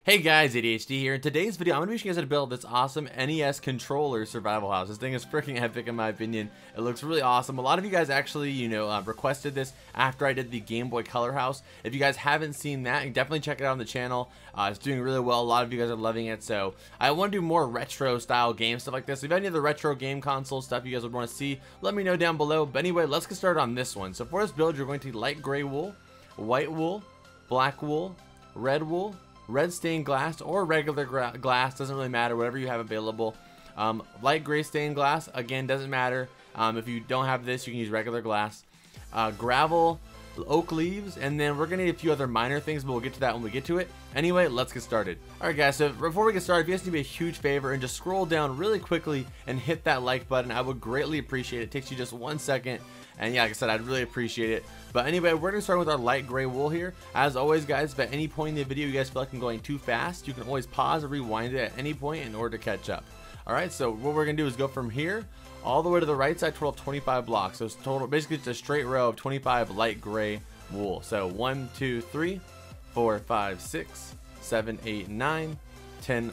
Hey guys, ADHD here. In today's video, I'm going to be showing you guys how to build this awesome NES controller survival house. This thing is freaking epic in my opinion. It looks really awesome. A lot of you guys actually, requested this after I did the Game Boy Color house. If you guys haven't seen that, definitely check it out on the channel. It's doing really well. A lot of you guys are loving it. So I want to do more retro style game stuff like this. If you have any other retro game console stuff you guys would want to see, let me know down below. But anyway, let's get started on this one. So for this build, you're going to need light gray wool, white wool, black wool, red stained glass, or regular glass, doesn't really matter, whatever you have available. Light gray stained glass, again, doesn't matter. If you don't have this, you can use regular glass. Gravel, oak leaves, and then we're gonna need a few other minor things, but we'll get to that when we get to it. Anyway, let's get started. Alright guys, so before we get started, if you guys need me a huge favor and just scroll down really quickly and hit that like button, I would greatly appreciate it. It takes you just 1 second. And yeah, like I said, I'd really appreciate it. But anyway, we're going to start with our light gray wool here. As always, guys, if at any point in the video you guys feel like I'm going too fast, you can always pause or rewind it at any point in order to catch up. Alright, so what we're going to do is go from here all the way to the right side, total of 25 blocks. So it's total, basically it's a straight row of 25 light gray wool. So 1, 2, 3, 4, 5, 6, 7, 8, 9, 10,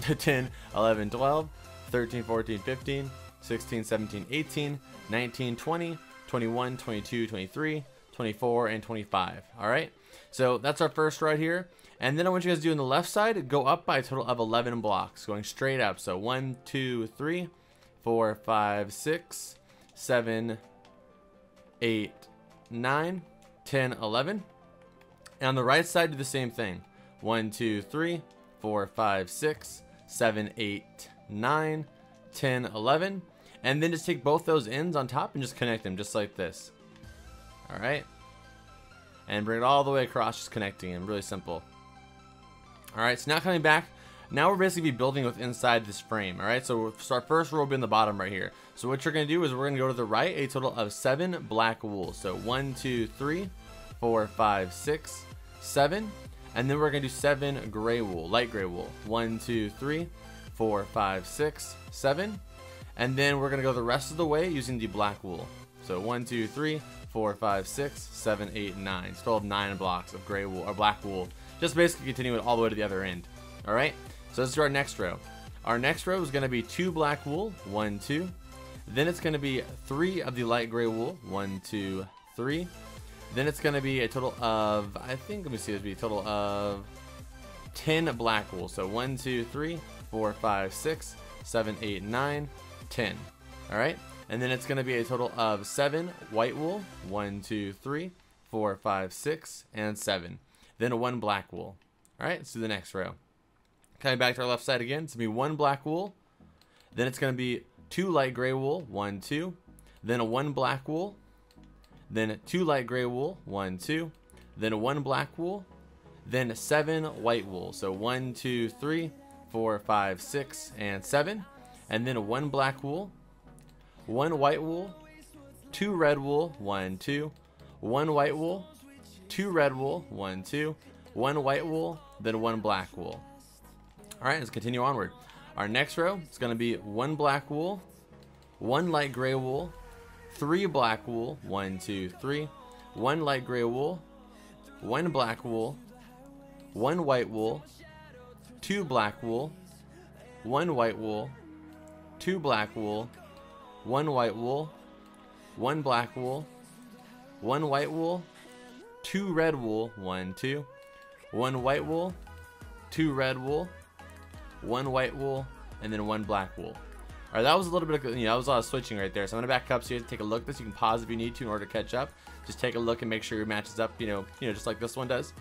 10, 11, 12, 13, 14, 15, 16, 17, 18, 19, 20, 21, 22, 23, 24, and 25. Alright, so that's our first right here. And then I want you guys to do on the left side, go up by a total of 11 blocks, going straight up. So 1, 2, 3, 4, 5, 6, 7, 8, 9, 10, 11. And on the right side, do the same thing. 1, 2, 3, 4, 5, 6, 7, 8, 9, 10, 11. And then just take both those ends on top and just connect them just like this. Alright. And bring it all the way across, just connecting them. Really simple. Alright, so now coming back, now we're basically building with inside this frame. Alright, so our first row will be in the bottom right here. So what you're going to do is we're going to go to the right, a total of 7 black wool. So 1, 2, 3, 4, 5, 6, 7. And then we're going to do 7 gray wool, light gray wool. 1, 2, 3, 4, 5, 6, 7. And then we're going to go the rest of the way using the black wool. So 1, 2, 3, 4, 5, 6, 7, 8, 9. Still have 9 blocks of gray wool or black wool. Just basically continuing all the way to the other end. Alright, so let's do our next row. Our next row is going to be 2 black wool, 1, 2. Then it's going to be 3 of the light gray wool, 1, 2, 3. Then it's going to be a total of, I think, let me see, it'd be a total of 10 black wool. So 1, 2, 3, 4, 5, 6, 7, 8, 9, 10. Alright, and then it's going to be a total of 7 white wool, 1, 2, 3, 4, 5, 6, and 7. Then a 1 black wool. Alright, let's do the next row. Coming back to our left side again, it's going to be 1 black wool. Then it's going to be 2 light gray wool, 1, 2. Then a 1 black wool. Then 2 light gray wool, 1, 2. Then a 1 black wool. Then 7 white wool. So 1, 2, 3, 4, 5, 6, and 7. And then a 1 black wool, 1 white wool, 2 red wool, 1, 2, 1 white wool, 2 red wool, 1, 2, 1 white wool, then 1 black wool. Alright, let's continue onward. Our next row is going to be 1 black wool, 1 light gray wool, 3 black wool, 1, 2, 3, 1 light gray wool, 1 black wool, 1 white wool, 2 black wool, 1 white wool, 2 black wool, 1 white wool, 1 black wool, 1 white wool, 2 red wool, 1, 2, 1 white wool, 2 red wool, 1 white wool, and then 1 black wool. Alright, that was a little bit of, that was a lot of switching right there. So I'm going to back up so you guys take a look at this. You can pause if you need to in order to catch up. Just take a look and make sure your matches up, just like this one does.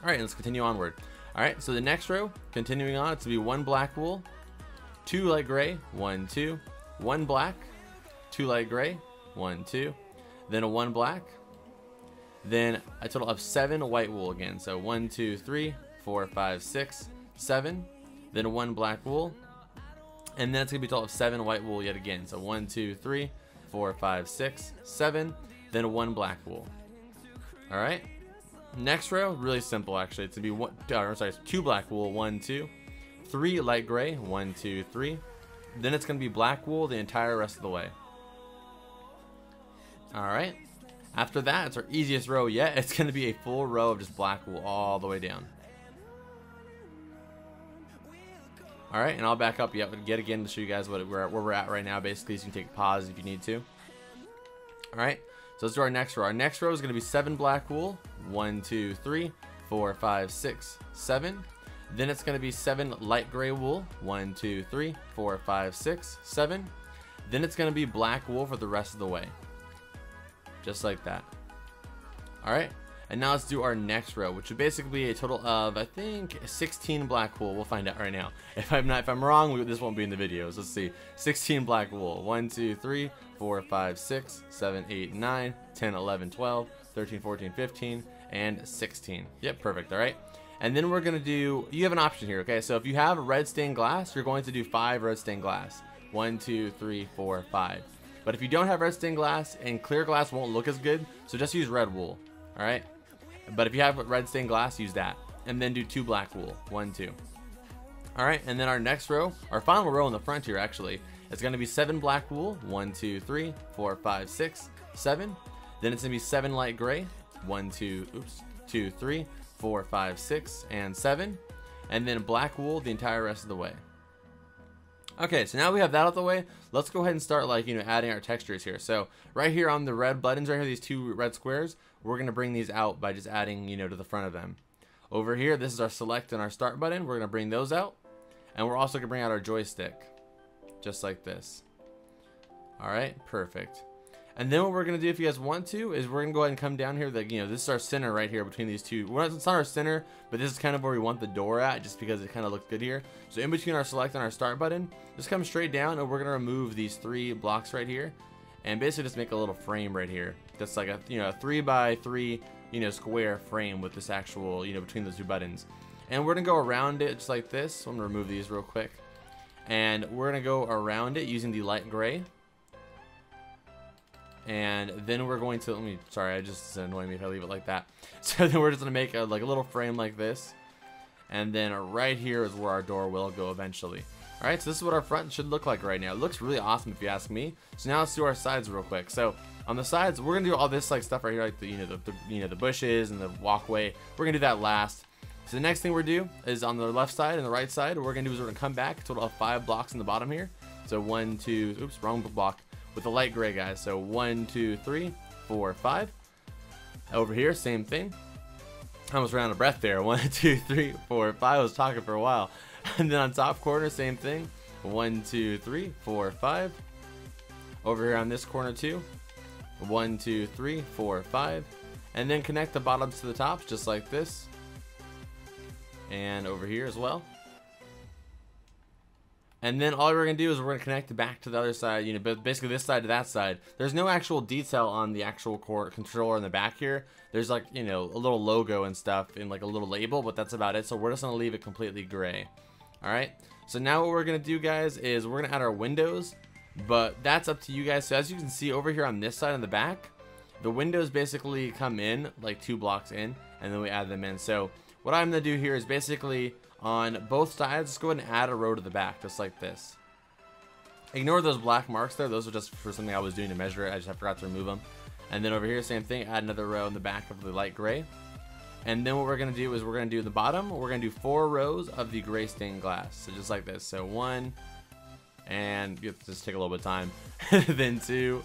Alright, let's continue onward. Alright, so the next row, continuing on, it's going to be 1 black wool, 2 light gray, 1, 2, 1 black, 2 light gray, 1, 2, then a 1 black, then a total of 7 white wool again. So 1, 2, 3, 4, 5, 6, 7, then a 1 black wool, and then it's going to be a total of 7 white wool yet again. So 1, 2, 3, 4, 5, 6, 7, then a 1 black wool. Alright, next row, really simple actually. It's going to be 2 black wool, 1, 2, 3 light gray, 1, 2, 3. Then it's going to be black wool the entire rest of the way. Alright. After that, it's our easiest row yet. It's going to be a full row of just black wool all the way down. All right, and I'll back up yet again to show you guys where we're at right now. Basically, so you can take a pause if you need to. All right, so let's do our next row. Our next row is going to be 7 black wool. 1, 2, 3, 4, 5, 6, 7. Then it's going to be 7 light gray wool. 1, 2, 3, 4, 5, 6, 7. Then it's going to be black wool for the rest of the way. Just like that. All right. And now let's do our next row, which would basically be a total of, I think, 16 black wool. We'll find out right now. If I'm wrong, this won't be in the videos. Let's see. 16 black wool. 1, 2, 3, 4, 5, 6, 7, 8, 9, 10, 11, 12, 13, 14, 15, and 16. Yep, perfect. All right. And then we're going to do, you have an option here, okay? So if you have red stained glass, you're going to do 5 red stained glass. 1, 2, 3, 4, 5. But if you don't have red stained glass, and clear glass won't look as good, so just use red wool. All right. But if you have red stained glass, use that. And then do 2 black wool. 1, 2. All right, and then our next row, our final row in the front here actually, is going to be 7 black wool. 1, 2, 3, 4, 5, 6, 7. Then it's going to be 7 light gray. 1, 2, 3, 4, 5, 6, and 7. And then black wool the entire rest of the way. Okay, so now we have that out of the way. Let's go ahead and start, like, adding our textures here. So right here on the red buttons right here, these 2 red squares, we're going to bring these out by just adding, to the front of them. Over here, this is our select and our start button. We're going to bring those out. And we're also going to bring out our joystick. Just like this. All right, perfect. And then what we're going to do, if you guys want to, is we're going to go ahead and come down here. This is our center right here between these two. Well, it's not our center, but this is kind of where we want the door at, just because it kind of looks good here. So in between our select and our start button, just come straight down, and we're going to remove these 3 blocks right here. And basically just make a little frame right here. That's like a 3 by 3 square frame with this actual between those 2 buttons. And we're gonna go around it just like this. So I'm gonna remove these real quick. And we're gonna go around it using the light gray. And then we're going to sorry, it's annoying me if I leave it like that. So then we're just gonna make a little frame like this. And then right here is where our door will go eventually. Alright, so this is what our front should look like right now. It looks really awesome if you ask me. So now let's do our sides real quick. So on the sides, we're gonna do all this stuff right here, like the bushes and the walkway. We're gonna do that last. So the next thing we're gonna do is on the left side and the right side, what we're gonna do is we're gonna come back, a total of 5 blocks in the bottom here. So 1, 2, oops, wrong block, with the light gray, guys. So 1, 2, 3, 4, 5. Over here, same thing. I almost ran out of breath there. 1, 2, 3, 4, 5. I was talking for a while. And then on top corner, same thing. 1, 2, 3, 4, 5. Over here on this corner too. 1, 2, 3, 4, 5. And then connect the bottoms to the tops just like this. And over here as well. And then all we're going to do is we're going to connect it back to the other side, but basically this side to that side. There's no actual detail on the actual core controller in the back here. There's like, a little logo and stuff and like a little label, but that's about it. So we're just going to leave it completely gray. All right. So now what we're going to do, guys, is we're going to add our windows, but that's up to you guys. So as you can see over here on this side on the back, the windows basically come in like 2 blocks in, and then we add them in. So what I'm going to do here is basically on both sides, let's go ahead and add a row to the back, just like this. Ignore those black marks there. Those are just for something I was doing to measure it. I forgot to remove them. And then over here, same thing, add another row in the back of the light gray. And then what we're going to do is we're going to do the bottom. We're going to do 4 rows of the gray stained glass. So just like this. So 1, and you have to just take a little bit of time. Then 2.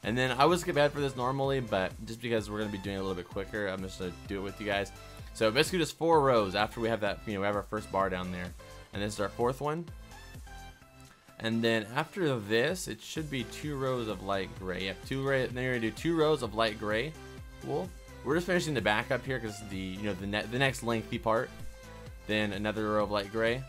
And then I would skip ahead for this normally, but just because we're going to be doing it a little bit quicker, I'm just going to do it with you guys. So basically just 4 rows after we have that, we have our first bar down there. And this is our 4th one. And then after this, it should be 2 rows of light gray. Yep, 2 gray. Then you're gonna do 2 rows of light gray wool. We're just finishing the back up here because the the next lengthy part. Then another row of light gray.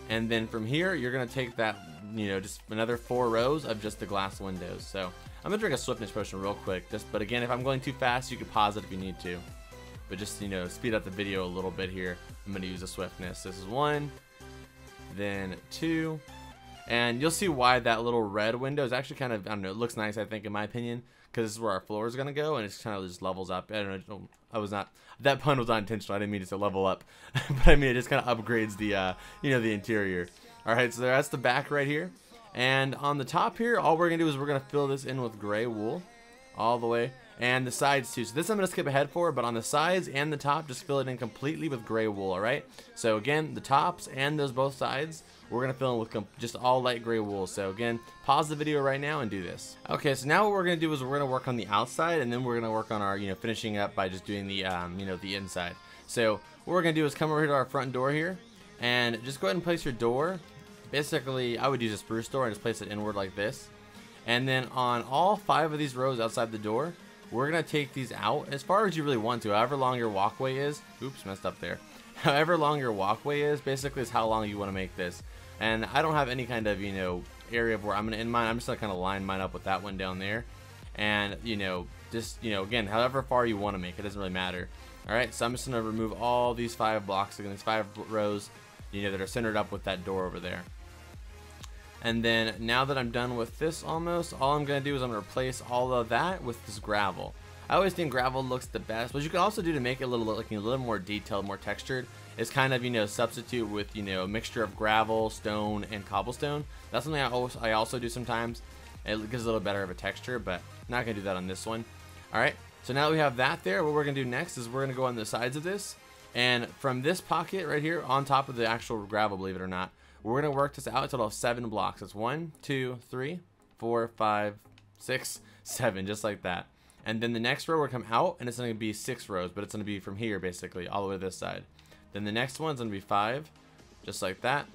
And then from here, you're gonna take that, just another 4 rows of just the glass windows. So I'm gonna drink a swiftness potion real quick. But again, if I'm going too fast, you can pause it if you need to. But just speed up the video a little bit here. I'm gonna use a swiftness. This is 1. Then 2, and you'll see why that little red window is actually kind of, I don't know, it looks nice, I think, in my opinion, because this is where our floor is going to go, and it's kind of just levels up. I don't know, that pun was not intentional. I didn't mean it to level up, but I mean it just kind of upgrades the the interior. All right, so that's the back right here, and on the top here, all we're gonna do is we're gonna fill this in with gray wool all the way. and the sides too. So this I'm going to skip ahead for, but on the sides and the top, just fill it in completely with gray wool, alright? So again, the tops and those both sides, we're going to fill in with just all light gray wool. So again, pause the video right now and do this. Okay, so now what we're going to do is we're going to work on the outside, and then we're going to work on our, finishing up by just doing the, the inside. So what we're going to do is come over here to our front door here, and just go ahead and place your door. Basically, I would use a spruce door and just place it inward like this. And then on all 5 of these rows outside the door, we're going to take these out as far as you really want to. However long your walkway is. Oops, messed up there. However long your walkway is, basically is how long you want to make this. And I don't have any kind of, area of where I'm going to end mine. I'm just going to kind of line mine up with that one down there. And, just, again, however far you want to make it, doesn't really matter. Alright, so I'm just going to remove all these 5 blocks, again, these 5 rows, that are centered up with that door over there. And then now that I'm done with this almost, all I'm going to do is I'm going to replace all of that with this gravel. I always think gravel looks the best. What you can also do to make it a little more detailed, more textured, is kind of, substitute with, a mixture of gravel, stone, and cobblestone. That's something I also do sometimes. It gives a little better of a texture, but I'm not going to do that on this one. Alright, so now that we have that there, what we're going to do next is we're going to go on the sides of this. And from this pocket right here, on top of the actual gravel, believe it or not, we're going to work this out until 7 blocks. It's 1, 2, 3, 4, 5, 6, 7, just like that. And then the next row will come out, and it's going to be 6 rows, but it's going to be from here, basically, all the way to this side. Then the next one's going to be 5, just like that.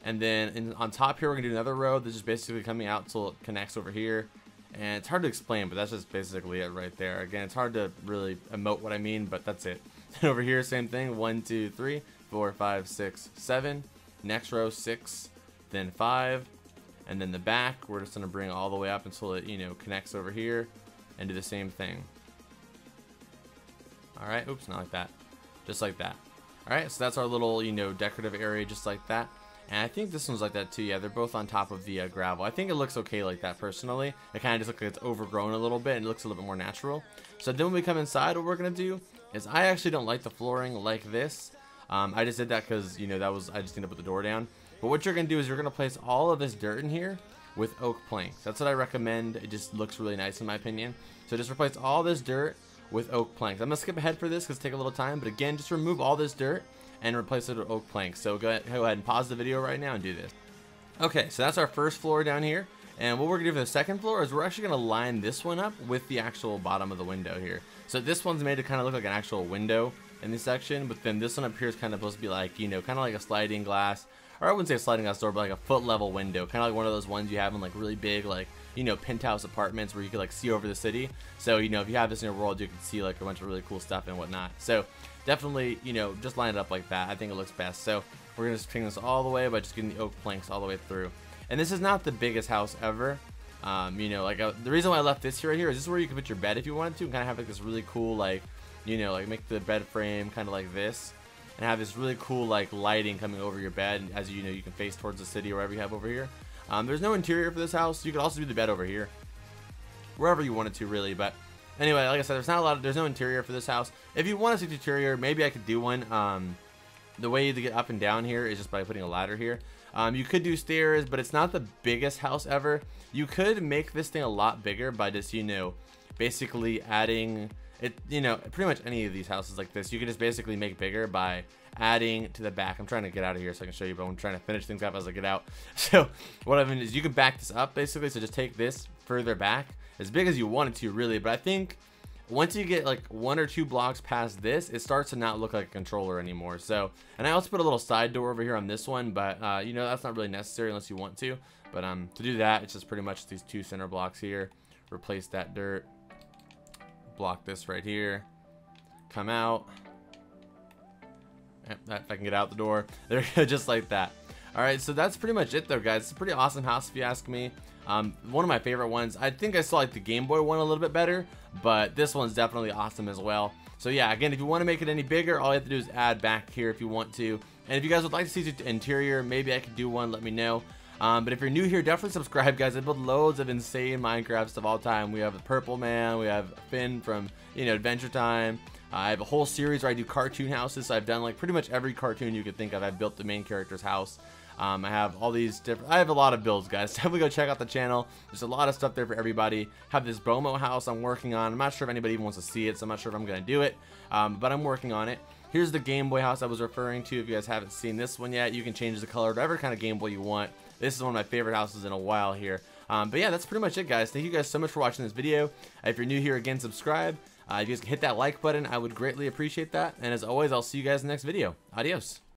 And then on top here, we're going to do another row that's just basically coming out until it connects over here. And it's hard to explain, but that's just basically it right there. Again, it's hard to really emote what I mean, but that's it. And over here, same thing. 1, 2, 3, 4, 5, 6, 7. Next row 6, then 5, and then the back we're just going to bring all the way up until it connects over here, and do the same thing. Alright, oops, not like that, just like that. Alright, so that's our little decorative area, just like that. And I think this one's like that too. Yeah, they're both on top of the gravel. I think it looks okay like that personally. It kind of just looks like it's overgrown a little bit and it looks a little bit more natural. So then when we come inside, what we're going to do is I actually don't like the flooring like this. I just did that because, I just ended up with the door down. But what you're going to do is you're going to place all of this dirt in here with oak planks. That's what I recommend. It just looks really nice in my opinion. So just replace all this dirt with oak planks. I'm going to skip ahead for this because it takes a little time. But again, just remove all this dirt and replace it with oak planks. So go ahead and pause the video right now and do this. Okay, so that's our first floor down here. And what we're going to do for the second floor is we're actually going to line this one up with the actual bottom of the window here. So this one's made to kind of look like an actual window in this section, but then this one up here is kind of supposed to be like, kind of like a sliding glass, or I wouldn't say a sliding glass door, but like a foot level window, kind of like one of those ones you have in like really big, like, penthouse apartments where you can like see over the city. So, if you have this in your world, you can see like a bunch of really cool stuff and whatnot. So definitely, just line it up like that. I think it looks best. So we're going to string this all the way by just getting the oak planks all the way through. And this is not the biggest house ever. The reason why I left this here right here is this is where you can put your bed if you wanted to, and kind of have like this really cool, like, make the bed frame kind of like this, and have this really cool like lighting coming over your bed as you can face towards the city or wherever you have over here. There's no interior for this house. You could also do the bed over here, wherever you wanted to really. But anyway, like I said, there's no interior for this house. If you want to see the interior, maybe I could do one. The way to get up and down here is just by putting a ladder here. You could do stairs, but it's not the biggest house ever. You could make this thing a lot bigger by just basically adding it, pretty much any of these houses like this, you can just basically make bigger by adding to the back. I'm trying to get out of here so I can show you, but I'm trying to finish things up as I get out. So what I mean is you can back this up basically. So just take this further back, as big as you want it to really. But I think once you get like 1 or 2 blocks past this, it starts to not look like a controller anymore. So, and I also put a little side door over here on this one, but that's not really necessary unless you want to. But to do that, it's just pretty much these 2 center blocks here. Replace that dirt. Block this right here, come out. If I can get out the door, there, just like that. All right, so that's pretty much it though, guys. It's a pretty awesome house if you ask me. One of my favorite ones. I think I saw like the Game Boy one a little bit better, but this one's definitely awesome as well. So yeah, again, if you want to make it any bigger, all you have to do is add back here if you want to. And if you guys would like to see the interior, maybe I could do one, let me know. But if you're new here, definitely subscribe, guys. I build loads of insane Minecraft stuff all the time. We have the Purple Man, we have Finn from Adventure Time. I have a whole series where I do cartoon houses. So I've done like pretty much every cartoon you could think of. I've built the main character's house. I have all these different, I have a lot of builds, guys. Definitely go check out the channel. There's a lot of stuff there for everybody. Have this Bomo house I'm working on. I'm not sure if anybody even wants to see it, so I'm not sure if I'm going to do it, but I'm working on it. Here's the Game Boy house I was referring to. If you guys haven't seen this one yet, you can change the color to whatever kind of Game Boy you want. This is one of my favorite houses in a while here. But yeah, that's pretty much it, guys. Thank you guys so much for watching this video. If you're new here, again, subscribe. If you guys can hit that like button, I would greatly appreciate that. And as always, I'll see you guys in the next video. Adios.